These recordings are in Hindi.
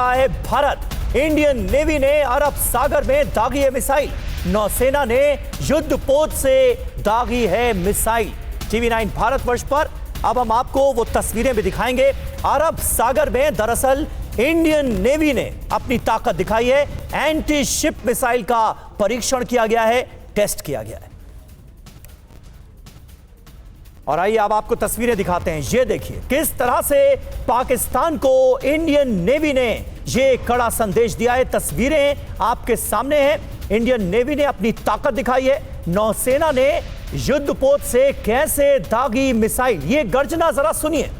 रहा है भारत। इंडियन नेवी ने अरब सागर में दागी है मिसाइल। नौसेना ने युद्धपोत से दागी है मिसाइल। टीवी 9 भारतवर्ष पर अब हम आपको वो तस्वीरें भी दिखाएंगे। अरब सागर में दरअसल इंडियन नेवी ने अपनी ताकत दिखाई है। एंटी शिप मिसाइल का परीक्षण किया गया है, टेस्ट किया गया है। और आइए अब आपको तस्वीरें दिखाते हैं। ये देखिए किस तरह से पाकिस्तान को इंडियन नेवी ने ये कड़ा संदेश दिया है। तस्वीरें आपके सामने हैं। इंडियन नेवी ने अपनी ताकत दिखाई है। नौसेना ने युद्धपोत से कैसे दागी मिसाइल, ये गर्जना जरा सुनिए।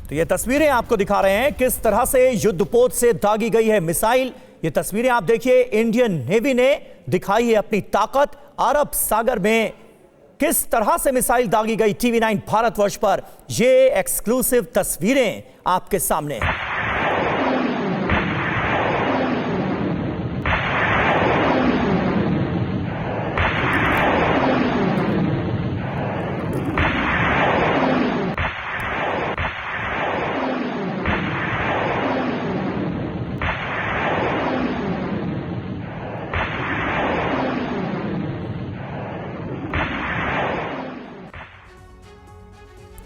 तो ये तस्वीरें आपको दिखा रहे हैं किस तरह से युद्धपोत से दागी गई है मिसाइल। ये तस्वीरें आप देखिए, इंडियन नेवी ने दिखाई है अपनी ताकत। अरब सागर में किस तरह से मिसाइल दागी गई, टीवी 9 भारतवर्ष पर ये एक्सक्लूसिव तस्वीरें आपके सामने हैं।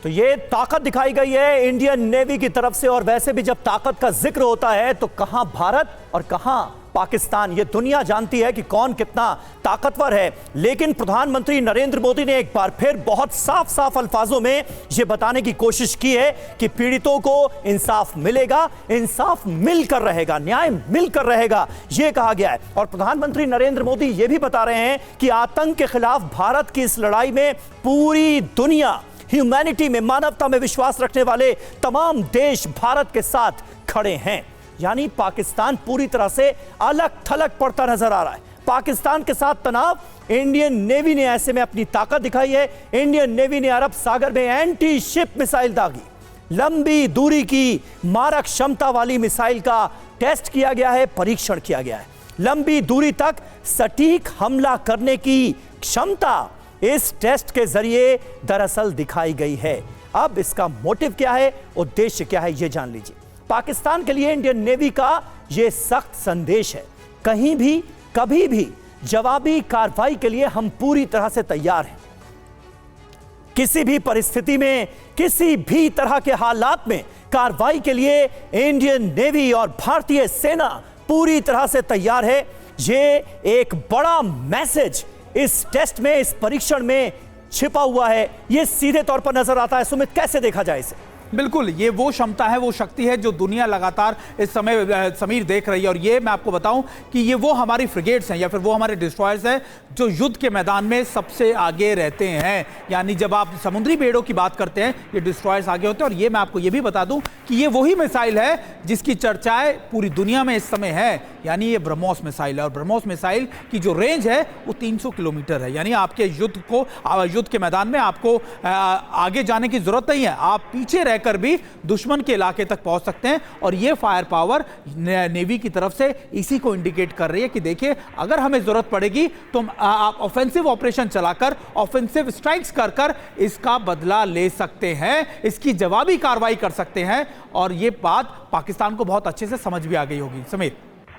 तो ये ताकत दिखाई गई है इंडियन नेवी की तरफ से। और वैसे भी जब ताकत का जिक्र होता है तो कहां भारत और कहां पाकिस्तान, ये दुनिया जानती है कि कौन कितना ताकतवर है। लेकिन प्रधानमंत्री नरेंद्र मोदी ने एक बार फिर बहुत साफ साफ अल्फाजों में यह बताने की कोशिश की है कि पीड़ितों को इंसाफ मिलेगा, इंसाफ मिलकर रहेगा, न्याय मिलकर रहेगा, यह कहा गया है। और प्रधानमंत्री नरेंद्र मोदी यह भी बता रहे हैं कि आतंक के खिलाफ भारत की इस लड़ाई में पूरी दुनिया, ह्यूमैनिटी में, मानवता में विश्वास रखने वाले तमाम देश भारत के साथ खड़े हैं। यानी पाकिस्तान पूरी तरह से अलग थलग पड़ता नजर आ रहा है। पाकिस्तान के साथ तनाव, इंडियन नेवी ने ऐसे में अपनी ताकत दिखाई है। इंडियन नेवी ने अरब सागर में एंटी शिप मिसाइल दागी। लंबी दूरी की मारक क्षमता वाली मिसाइल का टेस्ट किया गया है, परीक्षण किया गया है। लंबी दूरी तक सटीक हमला करने की क्षमता इस टेस्ट के जरिए दरअसल दिखाई गई है। अब इसका मोटिव क्या है, उद्देश्य क्या है, यह जान लीजिए। पाकिस्तान के लिए इंडियन नेवी का यह सख्त संदेश है, कहीं भी कभी भी जवाबी कार्रवाई के लिए हम पूरी तरह से तैयार हैं। किसी भी परिस्थिति में, किसी भी तरह के हालात में कार्रवाई के लिए इंडियन नेवी और भारतीय सेना पूरी तरह से तैयार है। यह एक बड़ा मैसेज इस टेस्ट में, इस परीक्षण में छिपा हुआ है। यह सीधे तौर पर नजर आता है। सुमित, कैसे देखा जाए इसे? बिल्कुल, ये वो क्षमता है, वो शक्ति है जो दुनिया लगातार इस समय समीर देख रही है। और ये मैं आपको बताऊं कि ये वो हमारी फ्रिगेट्स हैं या फिर वो हमारे डिस्ट्रॉयर्स हैं जो युद्ध के मैदान में सबसे आगे रहते हैं। यानी जब आप समुद्री बेड़ों की बात करते हैं, ये डिस्ट्रॉयर्स आगे होते हैं। और ये मैं आपको ये भी बता दूं कि ये वही मिसाइल है जिसकी चर्चाएं पूरी दुनिया में इस समय है। यानी ये ब्रह्मोस मिसाइल है। और ब्रह्मोस मिसाइल की जो रेंज है वो 300 किलोमीटर है। यानी आपके युद्ध के मैदान में आपको आगे जाने की जरूरत नहीं है, आप पीछे कर भी दुश्मन के इलाके तक पहुंच सकते हैं। और यह फायर पावर नेवी की तरफ से इसी को इंडिकेट कर रही है कि देखिए, अगर हमें जरूरत पड़ेगी तो आप ऑफेंसिव ऑपरेशन चलाकर, ऑफेंसिव स्ट्राइक्स कर इसका बदला ले सकते हैं, इसकी जवाबी कार्रवाई कर सकते हैं। और यह बात पाकिस्तान को बहुत अच्छे से समझ भी आ गई होगी। समीर।